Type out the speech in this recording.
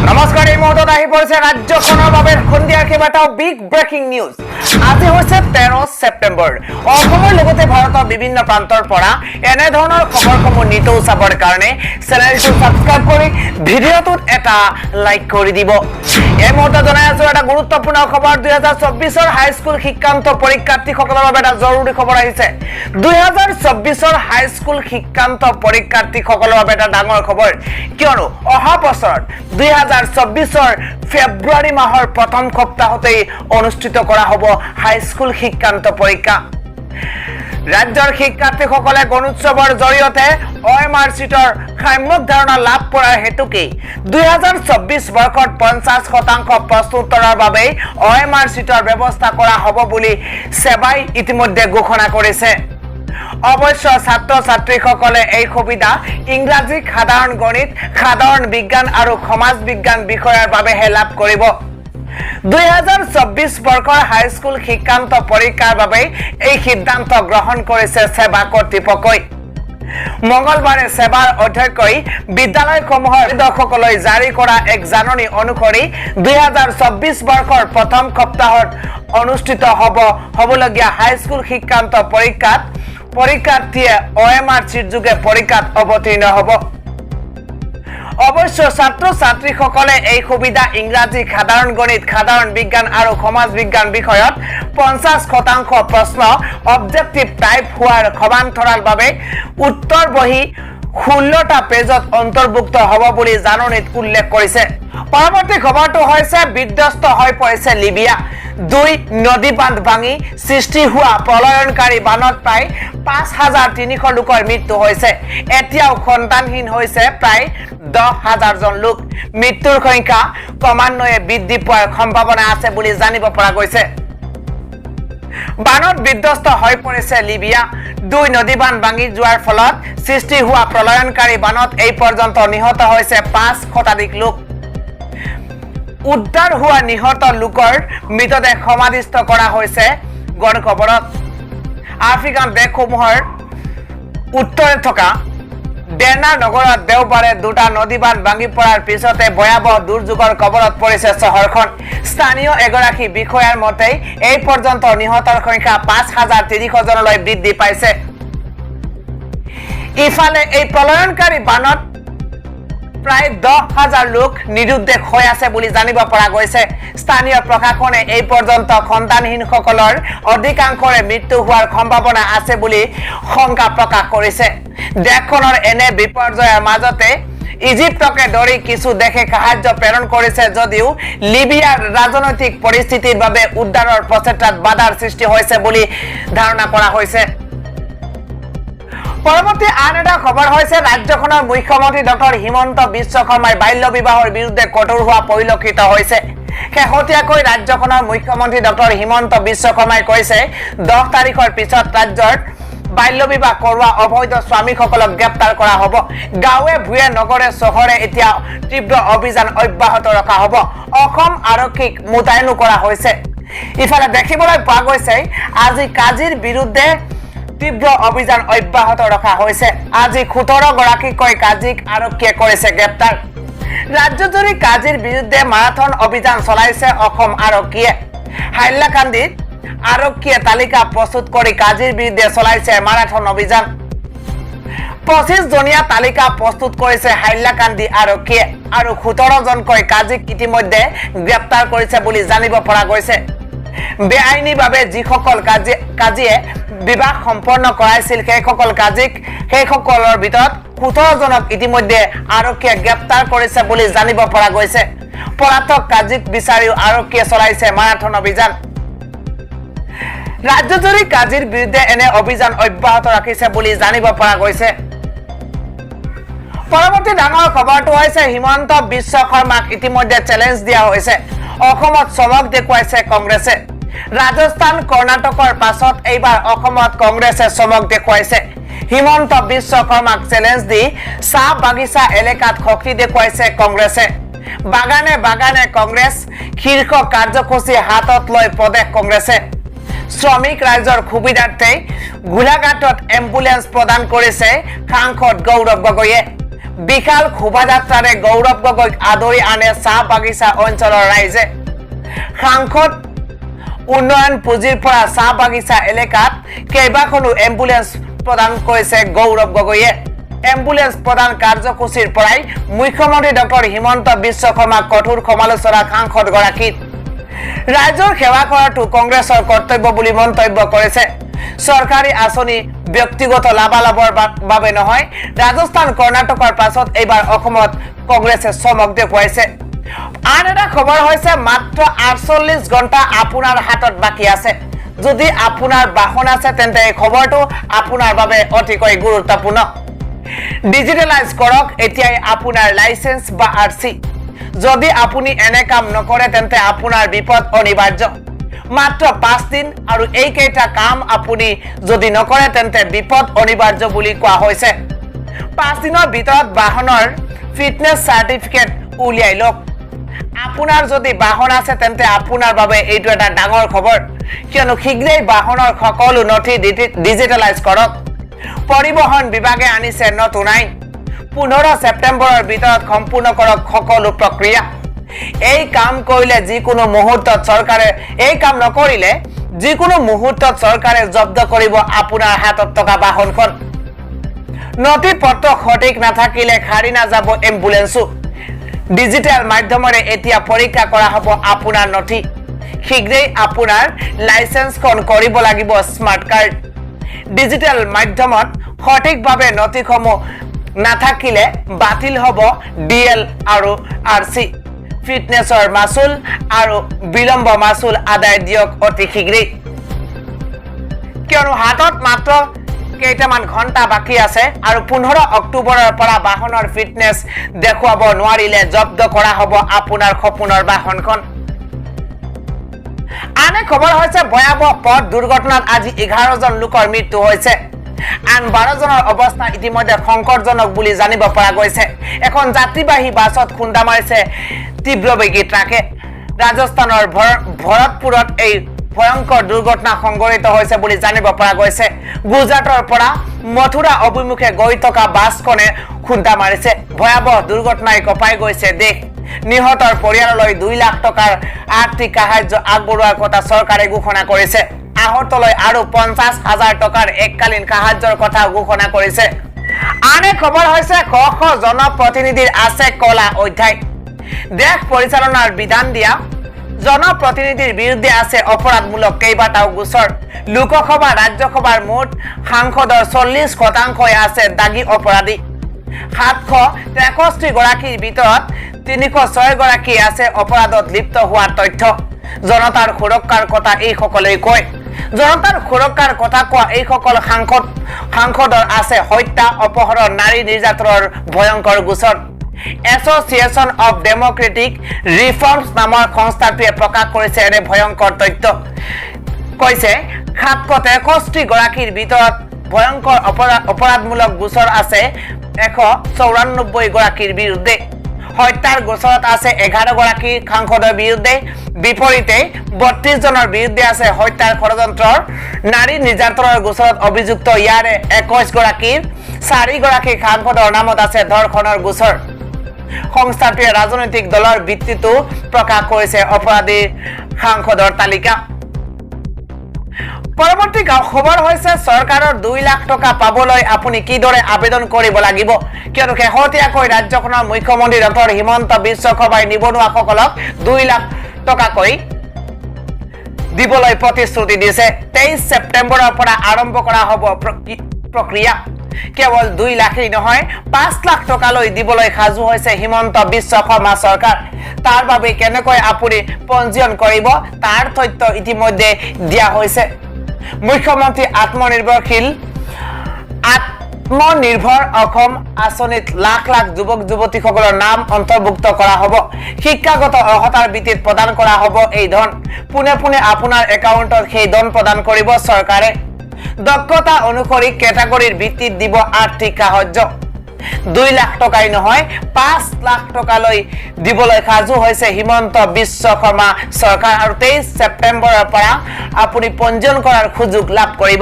নমস্কাৰ এই মুহূৰ্তত আহি পৰিছে ৰাজ্যখনৰ বাবে সন্ধিয়াৰ কেইবাটাও বিগ ব্ৰেকিং নিউজ আজি হৈছে 13 ছেপ্টেম্বৰ অসমৰ লগতে ভাৰতৰ বিভিন্ন প্ৰান্তৰ পৰা এনে ধৰণৰ খবৰসমূহ নিতৌ চাবৰ কাৰণে চেনেলটো সাবস্ক্ৰাইব কৰি ভিডিঅ'টোত এটা লাইক কৰি দিব এই মুহূৰ্তত জনাই আছো এটা গুৰুত্বপূৰ্ণ খবৰ 2024 হাই স্কুল শিক্ষান্ত পৰীক্ষাৰ্থীসকলৰ বাবে এটা জৰুৰী খবৰ আহিছে 2024 হাই স্কুল শিক্ষান্ত পৰীক্ষাৰ্থীসকলৰ বাবে এটা ডাঙৰ খবৰ কিয়নো অহা বছৰত 2024 ফেব্ৰুৱাৰী মাহৰ প্ৰথম সপ্তাহতেই অনুষ্ঠিত কৰা হ'ব হাই স্কুল শিক্ষান্ত পৰীক্ষা ৰাজ্যৰ শিক্ষাৰ্থীসকলে গণোৎসৱৰ জৰিয়তে OMR চিটৰ সাম্যক ধাৰণা লাভ কৰাৰ হেতুকে 2024 বৰ্ষত 50% প্ৰস্তুতৰ বাবে OMR চিটৰ ব্যৱস্থা কৰা হ'ব বুলি সেৱাই ইতিমধ্যে ঘোষণা কৰিছে অবশ্য ছাত্ৰ ছাত্ৰীসকলে এই সুবিধা ইংৰাজী সাধাৰণ গণিত সাধাৰণ বিজ্ঞান আৰু সমাজ বিজ্ঞান বিষয়ৰ বাবে লাভ কৰিব 2024 বৰ্ষৰ হাই স্কুল শিক্ষান্ত পৰীক্ষাৰ বাবে এই সিদ্ধান্ত গ্ৰহণ কৰিছে সেৱা কৰ্তৃপক্ষই মঙ্গলবাৰে সেৱাৰ অধ্যক্ষই বিদ্যালয়সমূহৰ দৰ্শকলৈ জাৰি কৰা এক জাননী অনুসৰি 2024 বৰ্ষৰ প্ৰথম সপ্তাহত অনুষ্ঠিত হ'বলগীয়া হাই স্কুল শিক্ষান্ত পৰীক্ষাত পৰীক্ষাৰ্থীয়ে OMR চিট যোগে পৰীক্ষাত অৱতীৰ্ণ হ'ব অবশ্য ছাত্ৰ ছাত্ৰীসকলে এই সুবিধা ইংৰাজী সাধাৰণ গণিত সাধাৰণ বিজ্ঞান আৰু সমাজ বিজ্ঞান বিষয়ত 50% প্ৰশ্ন অবজেক্টিভ টাইপ হোৱাৰ সমান্তৰালভাৱে উত্তৰ বহি 16টা পেজত অন্তৰ্ভুক্ত হ'ব বুলি জাননীত উল্লেখ কৰিছে পৰৱৰ্তী খবৰটো হৈছে বিধ্বস্ত হৈ পৰিছে লিবিয়া দুই নদী বান্ধ ভাঙি সৃষ্টি হোৱা প্ৰলয়নকাৰী বানত প্ৰায় 5300 লোকৰ মৃত্যু হৈছে এতিয়াও সন্তানহীন হৈছে প্ৰায় 10000 জন লোক মৃত্যুৰ সংখ্যা ক্ৰমান্বয়ে বৃদ্ধি পোৱাৰ সম্ভাৱনা আছে বুলি জানিব পৰা গৈছে বানত বিধ্বস্ত হৈ পৰিছে লিবিয়া দুই নদী বান্ধ ভাঙি যোৱাৰ ফলত সৃষ্টি হোৱা প্ৰলয়নকাৰী বানত এই পৰ্যন্ত নিহত হৈছে 5 শতাধিক লোক উদ্ধাৰ হোৱা নিহত লোকৰ মৃতদেহ সমাধিস্থ কৰা হৈছে গণকবৰত আফ্ৰিকান দেশসমূহৰ উত্তৰে থকা ডেনা নগৰত দেওবাৰে দুটা নদী বান্ধ ভাঙি পৰাৰ পিছতে ভয়াৱহ দুৰ্যোগৰ কবলত পৰিছে চহৰখন স্থানীয় এগৰাকী বিষয়াৰ মতে এই পৰ্যন্ত নিহতৰ সংখ্যা 5300 জনলৈ বৃদ্ধি পাইছে ইফালে এই প্ৰলয়নকাৰী বানত প্ৰায় 10000 লোক নিৰুদ্দেশ হৈ আছে বুলি জানিব পৰা গৈছে স্থানীয় প্ৰশাসনে এই পৰ্যন্ত সন্তানহীনসকলৰ অধিকাংশৰে মৃত্যু হোৱাৰ সম্ভাৱনা আছে বুলি শংকা প্ৰকাশ কৰিছে দেশখনৰ এনে বিপৰ্যয়ৰ মাজতে ইজিপ্তকে ধৰি কিছু দেশে সাহায্য প্ৰেৰণ কৰিছে যদিও লিবিয়াৰ ৰাজনৈতিক পৰিস্থিতিৰ বাবে উদ্ধাৰৰ প্ৰচেষ্টাত বাধাৰ সৃষ্টি হৈছে বুলি ধাৰণা কৰা হৈছে পৰৱৰ্তী আন এটা খবৰ হৈছে ৰাজ্যখনৰ মুখ্যমন্ত্ৰী ডক্টৰ হিমন্ত বিশ্ব শৰ্মাই বাল্য বিবাহৰ বিৰুদ্ধে কঠোৰ হোৱা পৰিলক্ষিত হৈছে শেহতীয়াকৈ ৰাজ্যখনৰ মুখ্যমন্ত্ৰী ডক্টৰ হিমন্ত বিশ্ব শৰ্মাই কৈছে 10 তাৰিখৰ পিছত ৰাজ্যৰ বাল্য বিবাহ কৰোৱা অবৈধ স্বামীসকলক গ্ৰেপ্তাৰ কৰা হ'ব গাঁৱে ভুৱে নগৰে চহৰে এতিয়া তীব্ৰ অভিযান অব্যাহত ৰখা হ'ব অসম আৰক্ষীক মুতায়ন কৰা হৈছে ইফালে দেখিবলৈ পোৱা গৈছে আজি কাজিৰ বিৰুদ্ধে তীব্ৰ অভিযান অব্যাহত ৰখা হৈছে আজি 17 গৰাকীকৈ কাজিক আৰক্ষীয়ে কৰিছে গ্ৰেপ্তাৰ ৰাজ্যজুৰি কাজিৰ বিৰুদ্ধে মাৰাথন অভিযান চলাইছে অসম আৰক্ষীয়ে হাইলাকান্দিত আৰক্ষীয়ে তালিকা প্ৰস্তুত কৰি কাজিৰ বিৰুদ্ধে চলাইছে মাৰাথন অভিযান 25 জনীয়া তালিকা প্ৰস্তুত কৰিছে হাইলাকান্দি আৰক্ষীয়ে আৰু 17 জনকৈ কাজিক ইতিমধ্যে গ্ৰেপ্তাৰ কৰিছে বুলি জানিব পৰা গৈছে বেআইনীভাৱে যিসকল কাজিয়ে বিবাহ সম্পন্ন কৰাইছিল সেইসকলৰ ভিতৰত 17 জনক ইতিমধ্যে আৰক্ষীয়ে গ্ৰেপ্তাৰ কৰিছে বুলি জানিব পৰা গৈছে পলাতক কাজিক বিচাৰিও আৰক্ষীয়ে চলাইছে মাৰাথন অভিযান ৰাজ্যজুৰি কাজিৰ বিৰুদ্ধে এনে অভিযান অব্যাহত ৰাখিছে বুলি জানিব পৰা গৈছে পৰৱৰ্তী ডাঙৰ খবৰটো হৈছে হিমন্ত বিশ্ব শৰ্মাক ইতিমধ্যে চ্যালেঞ্জ দিয়া হৈছে অসমত চমক দেখুৱাইছে কংগ্ৰেছে ৰাজস্থান কৰ্ণাটকৰ পাছত এইবাৰ অসমত কংগ্ৰেছে চমক দেখুৱাইছে হিমন্ত বিশ্ব শৰ্মাক চ্যালেঞ্জ দি চাহ বাগিচা এলেকাত শক্তি দেখুৱাইছে কংগ্ৰেছে বাগানে বাগানে কংগ্ৰেছ শীৰ্ষ কাৰ্যসূচী হাতত লৈ প্ৰদেশ কংগ্ৰেছে শ্ৰমিক ৰাইজৰ সুবিধাৰ্থে গোলাঘাটত এম্বুলেন্স প্ৰদান কৰিছে সাংসদ গৌৰৱ গগৈয়ে বিশাল শোভাযাত্ৰাৰে গৌৰৱ গগৈক আদৰি আনে চাহ বাগিচা অঞ্চলৰ ৰাইজে সাংসদ উন্নয়ন পুঁজিৰ পৰা চাহ বাগিচা এলেকাত কেইবাখনো এম্বুলেন্স প্ৰদান কৰিছে গৌৰৱ গগৈয়ে এম্বুলেন্স প্ৰদান কাৰ্যসূচীৰ পৰাই মুখ্যমন্ত্ৰী ডক্টৰ হিমন্ত বিশ্ব শৰ্মাক কঠোৰ সমালোচনা সাংসদগৰাকীৰ ৰাজ্যৰ সেৱা কৰাটো কংগ্ৰেছৰ কৰ্তব্য বুলি মন্তব্য কৰিছে চৰকাৰী আঁচনি ব্যক্তিগত লাভালাভৰ বাবে নহয় ৰাজস্থান কৰ্ণাটকৰ পাছত এইবাৰ অসমত কংগ্ৰেছে চমক দেখুৱাইছে আন এটা খবৰ হৈছে মাত্ৰ 48 ঘণ্টা আপোনাৰ হাতত বাকি আছে যদি আপোনাৰ বাহন আছে তেন্তে এই খবৰটো আপোনাৰ বাবে অতিকৈ গুৰুত্বপূৰ্ণ ডিজিটেলাইজ কৰক এতিয়াই আপোনাৰ লাইসেন্স বা আৰসি যদি আপুনি এনে কাম নকৰে তেন্তে আপোনাৰ বিপদ অনিবাৰ্য মাত্ৰ 5 দিন আৰু এই কেইটা কাম আপুনি যদি নকৰে তেন্তে বিপদ অনিবাৰ্য বুলি কোৱা হৈছে 5 দিনৰ ভিতৰত বাহনৰ ফিটনেস সাৰ্টিফিকেট উলিয়াই লওক আপোনাৰ যদি বাহন আছে তেন্তে আপোনাৰ বাবে এইটো এটা ডাঙৰ খবৰ কিয়নো শীঘ্ৰেই বাহনৰ সকলো নথি ডিজিটেলাইজ কৰক পৰিবহন বিভাগে আনিছে নতুন আইন 15 সেপ্টেম্বৰৰ ভিতৰত সম্পূৰ্ণ কৰক সকলো প্ৰক্ৰিয়া এই কাম কৰিলে যিকোনো মুহূৰ্তত চৰকাৰে এই কাম নকৰিলে যিকোনো মুহূৰ্তত চৰকাৰে জব্দ কৰিব আপোনাৰ হাতত থকা বাহনখন নথি পত্ৰ সঠিক নাথাকিলে খাৰি নাযাব এম্বুলেন্সো ডিজিটেল মাধ্যমেৰে এতিয়া পৰীক্ষা কৰা হ'ব আপোনাৰ নথি শীঘ্ৰেই আপোনাৰ লাইসেন্সখন কৰিব লাগিব স্মাৰ্ট কাৰ্ড ডিজিটেল মাধ্যমত সঠিকভাৱে নথিসমূহ নাথাকিলে বাতিল হ'ব ডিএল আৰু আৰসি ফিটনেছৰ মাসুল আৰু বিলম্ব মাসুল আদায় দিয়ক অতি শীঘ্ৰেই কিয়নো হাতত মাত্ৰ কেইটামান ঘণ্টা বাকি আছে আৰু 15 অক্টোবৰৰ পৰা বাহনৰ ফিটনেছ দেখুৱাব নোৱাৰিলে জব্দ কৰা হ'ব আপোনাৰ সপোনৰ বাহনখন আনে খবৰ হৈছে ভয়াবহ পথ দুৰ্ঘটনাত আজি 11 জন লোকৰ মৃত্যু হৈছে আন 12 জনৰ অৱস্থা ইতিমধ্যে সংকটজনক বুলি জানিব পৰা গৈছে এখন যাত্ৰীবাহী বাছত খুন্দা মাৰিছে তীব্ৰবেগী ট্ৰাকে ৰাজস্থানৰ ভৰতপুৰত এই ভয়ংকৰ দুৰ্ঘটনা সংঘটিত হৈছে বুলি জানিব পৰা গৈছে গুজৰাটৰ পৰা মথুৰা অভিমুখে গৈ থকা বাছখনে খুন্দা মাৰিছে ভয়াবহ দুৰ্ঘটনাই কঁপাই গৈছে দেশ নিহতৰ পৰিয়াললৈ 2 লাখ টকাৰ আৰ্থিক সাহায্য আগবঢ়োৱাৰ কথা চৰকাৰে ঘোষণা কৰিছে আহতলৈ আৰু 50,000 টকাৰ এককালীন সাহায্যৰ কথা ঘোষণা কৰিছে আনে খবৰ হৈছে শ শ জনপ্ৰতিনিধিৰ আছে কলা অধ্যায় দেশ পৰিচালনাৰ বিধান দিয়া জনপ্ৰতিনিধিৰ বিৰুদ্ধে আছে অপৰাধমূলক কেইবাটাও গোচৰ লোকসভা ৰাজ্যসভাৰ মুঠ সাংসদৰ 40% আছে দাগী অপৰাধী 763 গৰাকীৰ ভিতৰত 306 গৰাকী আছে অপৰাধত লিপ্ত হোৱাৰ তথ্য জনতাৰ সুৰক্ষাৰ কথা এই সকলেই কয় জনতাৰ সুৰক্ষাৰ কথা কোৱা এই সকল সাংসদৰ আছে হত্যা অপহৰণ নাৰী নিৰ্যাতনৰ ভয়ংকৰ গোচৰ এছ'চিয়েশ্যন অফ ডেমক্ৰেটিক ৰিফৰ্মছ নামৰ সংস্থাটোৱে প্ৰকাশ কৰিছে এনে ভয়ংকৰ তথ্য কৈছে 763 গৰাকীৰ ভিতৰত ভয়ংকৰ অপৰাধমূলক গোচৰ আছে 194 গৰাকীৰ বিৰুদ্ধে হত্যাৰ গোচৰত আছে 11 গৰাকী সাংসদৰ বিৰুদ্ধে বিপৰীতে 32 জনৰ বিৰুদ্ধে আছে হত্যাৰ ষড়যন্ত্ৰৰ নাৰী নিৰ্যাতনৰ গোচৰত অভিযুক্ত ইয়াৰে 21 গৰাকীৰ 4 গৰাকী সাংসদৰ নামত আছে ধৰ্ষণৰ গোচৰ সংস্থাটোৱে ৰাজনৈতিক দলৰ ভিত্তিতো প্ৰকাশ কৰিছে অপৰাধী সাংসদৰ তালিকা পৰৱৰ্তী খবৰ হৈছে চৰকাৰৰ 2 লাখ টকা পাবলৈ আপুনি কিদৰে আবেদন কৰিব লাগিব কিয়নো শেহতীয়াকৈ ৰাজ্যখনৰ মুখ্যমন্ত্ৰী ডক্টৰ হিমন্ত বিশ্ব শৰ্মাই নিবনুৱাসকলক 2 লাখ টকাকৈ দিবলৈ প্ৰতিশ্ৰুতি দিছে 23 ছেপ্টেম্বৰৰ পৰা আৰম্ভ কৰা হ'ব প্ৰক্ৰিয়া কেৱল 2 লাখই নহয় 5 লাখ টকালৈ দিবলৈ সাজু হৈছে হিমন্ত বিশ্ব শৰ্মা চৰকাৰ তাৰ বাবে কেনেকৈ আপুনি পঞ্জীয়ন কৰিব তাৰ তথ্য ইতিমধ্যে দিয়া হৈছে মুখ্যমন্ত্ৰী আত্মনিৰ্ভৰ অসম আঁচনিত লাখ লাখ যুৱক যুৱতীসকলৰ নাম অন্তৰ্ভুক্ত কৰা হ'ব শিক্ষাগত অৰ্হতাৰ ভিত্তিত প্ৰদান কৰা হ'ব এই ধন পুনে পুনে আপোনাৰ একাউণ্টত সেই ধন প্ৰদান কৰিব চৰকাৰে দক্ষতা অনুসৰি কেটাগৰীৰ ভিত্তিত দিব আৰ্থিক সাহায্য 2 লাখ টকাই নহয় 5 লাখ টকালৈ দিবলৈ সাজু হৈছে হিমন্ত বিশ্ব শৰ্মা চৰকাৰ আৰু 23 ছেপ্টেম্বৰৰ পৰা আপুনি পঞ্জীয়ন কৰাৰ সুযোগ লাভ কৰিব